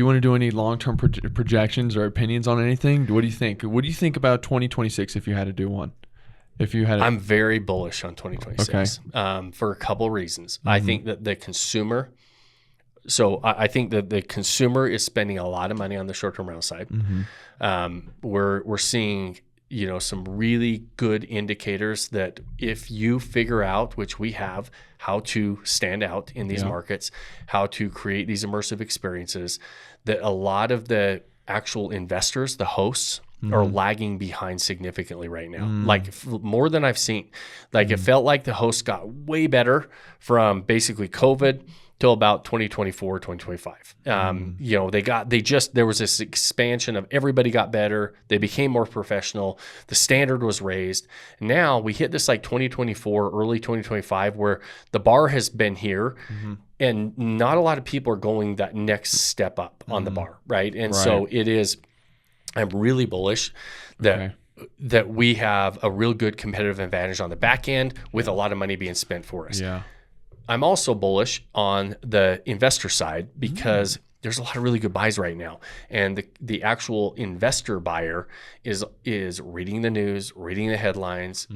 you want to do any long-term projections or opinions on anything? What do you think? What do you think about 2026 if you had to do one? I'm very bullish on 2026 for a couple of reasons. I think that the consumer is spending a lot of money on the short-term rental side. We're seeing, some really good indicators that if you figure out, which we have, how to stand out in these markets, how to create these immersive experiences, that a lot of the actual investors, the hosts, are lagging behind significantly right now. Like more than I've seen. Like it felt like the hosts got way better from basically COVID till about 2024, 2025. There was this expansion of everybody got better. They became more professional. The standard was raised. Now we hit this like 2024, early 2025, where the bar has been here and not a lot of people are going that next step up on the bar. Right. And so it is, I'm really bullish that we have a real good competitive advantage on the back end with a lot of money being spent for us. Yeah. I'm also bullish on the investor side because there's a lot of really good buys right now. And the actual investor buyer is reading the news, reading the headlines.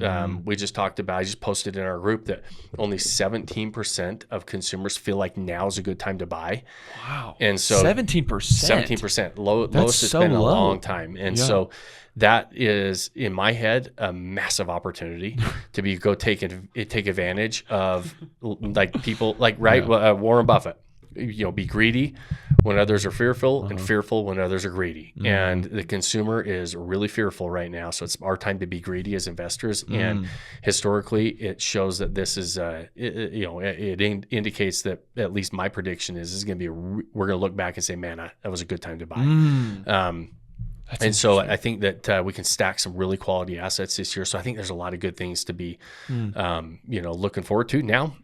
We just talked about, I just posted in our group that only 17% of consumers feel like now is a good time to buy. Wow. And so 17%. 17%. Lowest it's been in a long time. And so that is, in my head, a massive opportunity to go take advantage of, like people like Warren Buffett. Be greedy when others are fearful, and fearful when others are greedy. And the consumer is really fearful right now, so it's our time to be greedy as investors. And historically, it shows that this is, it indicates that at least my prediction is this is going to be. We're going to look back and say, man, that was a good time to buy. And so I think that we can stack some really quality assets this year. So I think there's a lot of good things to be, looking forward to. Now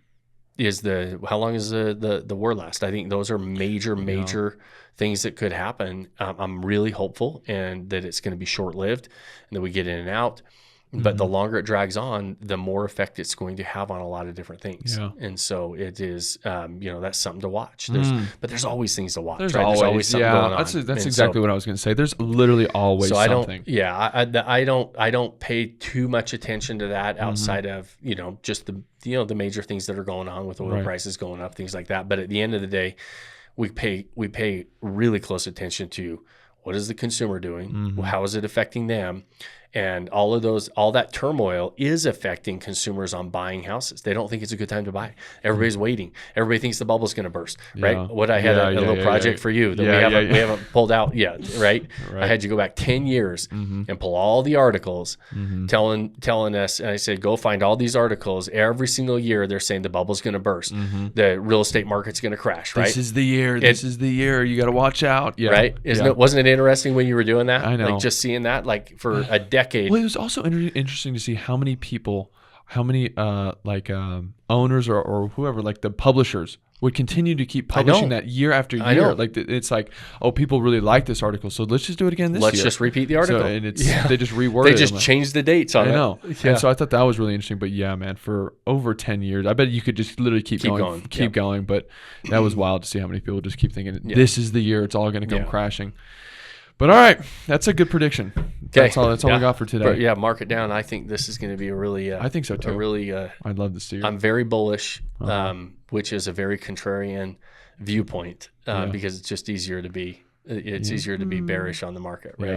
is how long is the war last? I think those are major things that could happen. I'm really hopeful and that it's going to be short-lived and that we get in and out. But the longer it drags on, the more effect it's going to have on a lot of different things. Yeah. And so it is, that's something to watch. But there's always things to watch. There's always something going on. That's exactly what I was going to say. There's literally always something. I don't pay too much attention to that outside of, just the major things that are going on with oil prices going up, things like that. But at the end of the day, we pay really close attention to what is the consumer doing? How is it affecting them? And all that turmoil is affecting consumers on buying houses. They don't think it's a good time to buy. Everybody's waiting. Everybody thinks the bubble's going to burst, right? I had a little project for you that we haven't pulled out yet, right? I had you go back 10 years and pull all the articles telling us, and I said, go find all these articles. Every single year they're saying the bubble's going to burst. The real estate market's going to crash, right? This is the year. This is the year. You got to watch out. Yeah. Right? Wasn't it interesting when you were doing that? I know. Like just seeing that like for a decade. Well, it was also interesting to see how many people, owners or whoever, like the publishers, would continue to keep publishing that year after year. Like it's like, oh, people really like this article, so let's just do it again this year. Let's just repeat the article. So, and they just reword it. They just changed the dates on it. I know. Yeah. And so I thought that was really interesting. But yeah, man, for over 10 years, I bet you could just literally keep going. But that was wild to see how many people just keep thinking, this is the year it's all going to come crashing. But all right, that's a good prediction. Okay. That's all we got for today. But mark it down. I think this is going to be a really. I think so too. I'd love to see it. I'm very bullish, which is a very contrarian viewpoint because it's just easier to be. It's easier to be bearish on the market, right? Yeah.